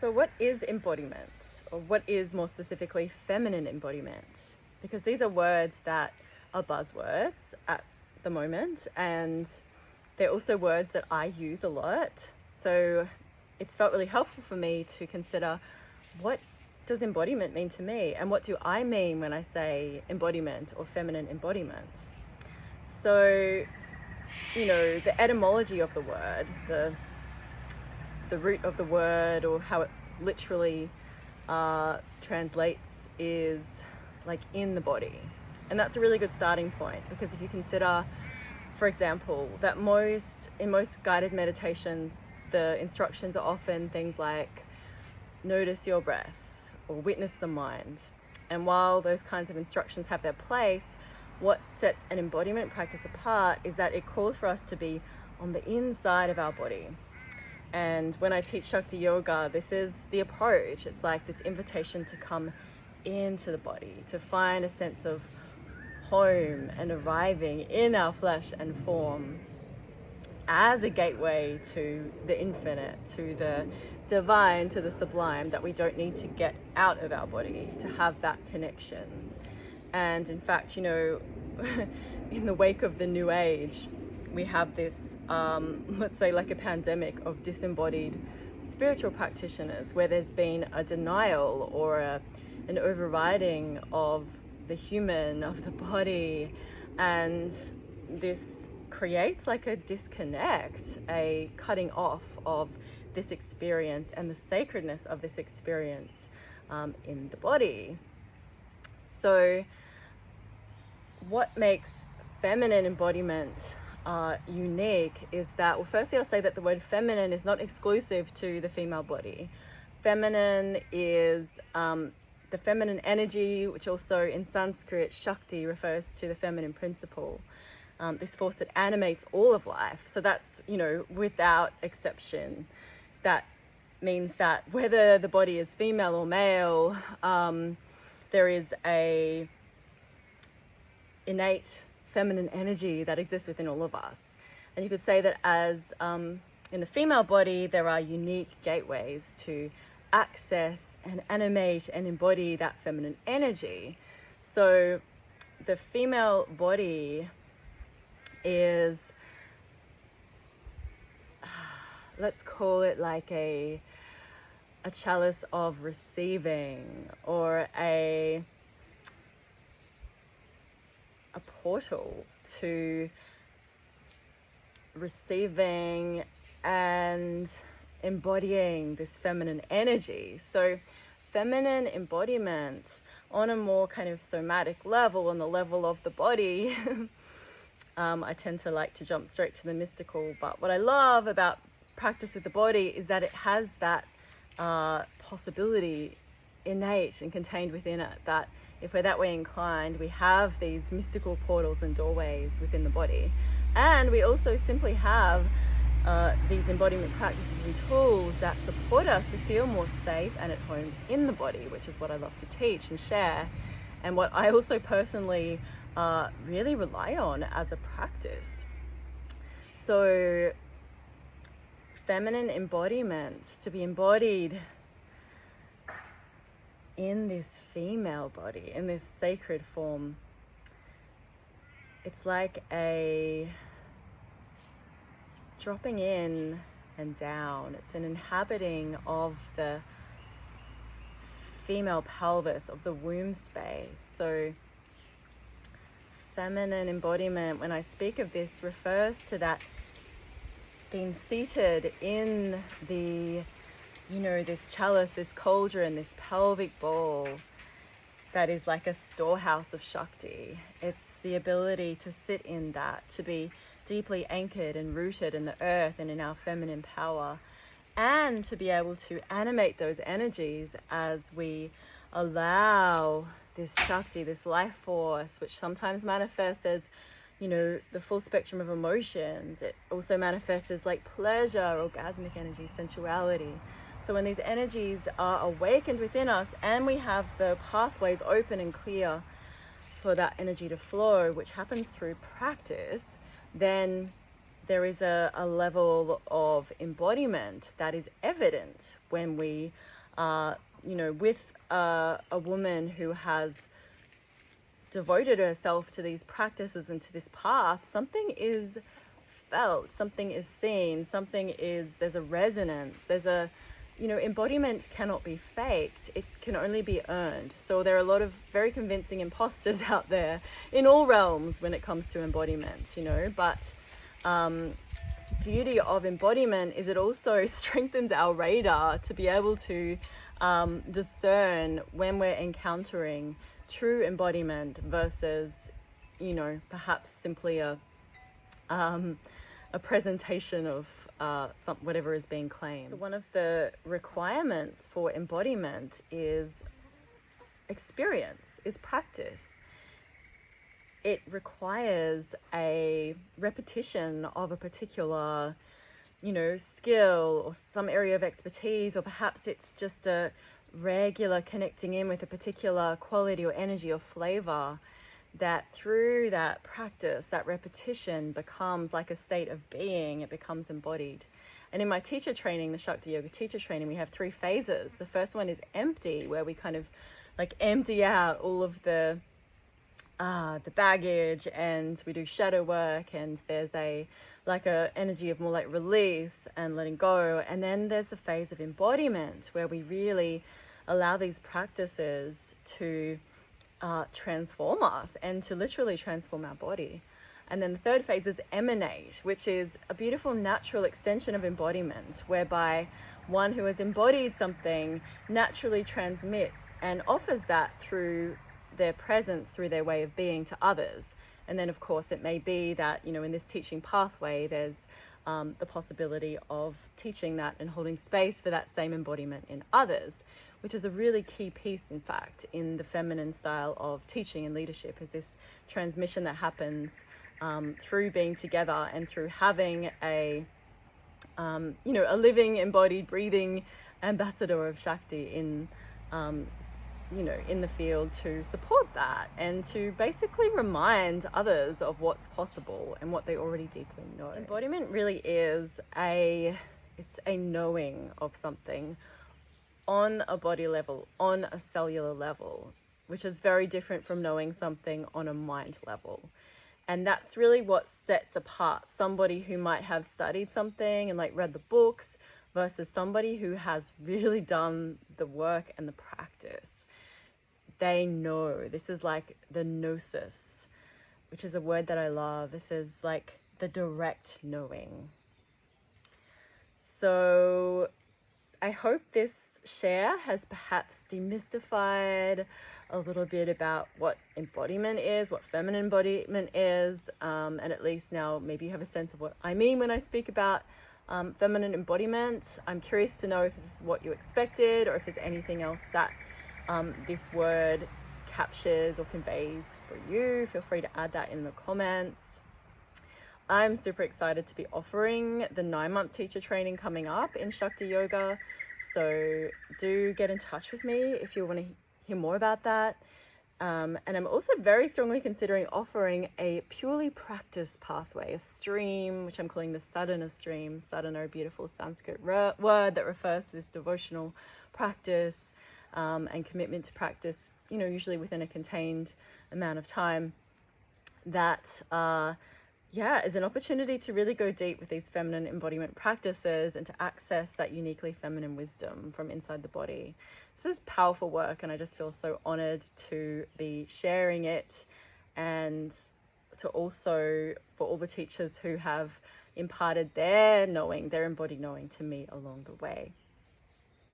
So what is embodiment, or what is more specifically feminine embodiment? Because these are words that are buzzwords at the moment, and they're also words that I use a lot. So it's felt really helpful for me to consider, what does embodiment mean to me, and what do I mean when I say embodiment or feminine embodiment? So, the etymology of the word, the root of the word, or how it literally translates, is like in the body. And that's a really good starting point, because if you consider, for example, that in most guided meditations, the instructions are often things like notice your breath or witness the mind. And while those kinds of instructions have their place, what sets an embodiment practice apart is that it calls for us to be on the inside of our body. And when I teach Shakti Yoga, this is the approach. It's like this invitation to come into the body, to find a sense of home and arriving in our flesh and form as a gateway to the infinite, to the divine, to the sublime, that we don't need to get out of our body to have that connection. And in fact, in the wake of the New Age, we have this, let's say, like a pandemic of disembodied spiritual practitioners, where there's been a denial or an overriding of the human, of the body, and this creates like a disconnect, a cutting off of this experience and the sacredness of this experience in the body. So what makes feminine embodiment unique is that, well, firstly, I'll say that the word feminine is not exclusive to the female body. Feminine is the feminine energy, which also in Sanskrit, Shakti, refers to the feminine principle, this force that animates all of life. So that's, without exception. That means that whether the body is female or male, there is a innate feminine energy that exists within all of us. And you could say that as in the female body, there are unique gateways to access and animate and embody that feminine energy. So the female body is, let's call it like a chalice of receiving, or a portal to receiving and embodying this feminine energy. So feminine embodiment on a more kind of somatic level, on the level of the body, I tend to like to jump straight to the mystical, but what I love about practice with the body is that it has that possibility innate and contained within it, that if we're that way inclined, we have these mystical portals and doorways within the body. And we also simply have these embodiment practices and tools that support us to feel more safe and at home in the body, which is what I love to teach and share, and what I also personally really rely on as a practice. So feminine embodiment, to be embodied in this female body, in this sacred form, it's like a dropping in and down. It's an inhabiting of the female pelvis, of the womb space. So feminine embodiment, when I speak of this, refers to that being seated in the, this chalice, this cauldron, this pelvic bowl that is like a storehouse of Shakti. It's the ability to sit in that, to be deeply anchored and rooted in the earth and in our feminine power, and to be able to animate those energies as we allow this Shakti, this life force, which sometimes manifests as, the full spectrum of emotions. It also manifests as like pleasure, orgasmic energy, sensuality. So when these energies are awakened within us and we have the pathways open and clear for that energy to flow, which happens through practice, then there is a level of embodiment that is evident when we are, with a woman who has devoted herself to these practices and to this path. Something is felt, something is seen, there's a resonance, embodiment cannot be faked, it can only be earned. So there are a lot of very convincing imposters out there in all realms when it comes to embodiment, but beauty of embodiment is it also strengthens our radar to be able to discern when we're encountering true embodiment versus, perhaps simply a presentation of whatever is being claimed. So one of the requirements for embodiment is experience, is practice. It requires a repetition of a particular, skill or some area of expertise, or perhaps it's just a regular connecting in with a particular quality or energy or flavor, that through that practice, that repetition becomes like a state of being, it becomes embodied. And in my teacher training, the Shakti Yoga teacher training, we have 3 phases. The first one is empty, where we kind of like empty out all of the baggage, and we do shadow work, and there's a energy of more like release and letting go. And then there's the phase of embodiment, where we really allow these practices to transform us and to literally transform our body. And then the third phase is emanate, which is a beautiful natural extension of embodiment, whereby one who has embodied something naturally transmits and offers that through their presence, through their way of being to others. And then, of course, it may be that, in this teaching pathway, there's the possibility of teaching that and holding space for that same embodiment in others, which is a really key piece, in fact, in the feminine style of teaching and leadership, is this transmission that happens through being together and through having a living, embodied, breathing ambassador of Shakti in the field to support that and to basically remind others of what's possible and what they already deeply know. Embodiment really is it's a knowing of something on a body level, on a cellular level, which is very different from knowing something on a mind level. And that's really what sets apart somebody who might have studied something and read the books versus somebody who has really done the work and the practice. They know. This is like the gnosis, which is a word that I love. This is like the direct knowing. So I hope this share has perhaps demystified a little bit about what embodiment is, what feminine embodiment is, and at least now maybe you have a sense of what I mean when I speak about feminine embodiment. I'm curious to know if this is what you expected or if there's anything else that this word captures or conveys for you. Feel free to add that in the comments. I'm super excited to be offering the 9-month teacher training coming up in Shakti Yoga. So do get in touch with me if you want to hear more about that. And I'm also very strongly considering offering a purely practice pathway, a stream, which I'm calling the sadhana stream. Sadhana, a beautiful Sanskrit word that refers to this devotional practice and commitment to practice, usually within a contained amount of time. That is an opportunity to really go deep with these feminine embodiment practices and to access that uniquely feminine wisdom from inside the body. This is powerful work, and I just feel so honored to be sharing it, and to also for all the teachers who have imparted their knowing, their embodied knowing to me along the way.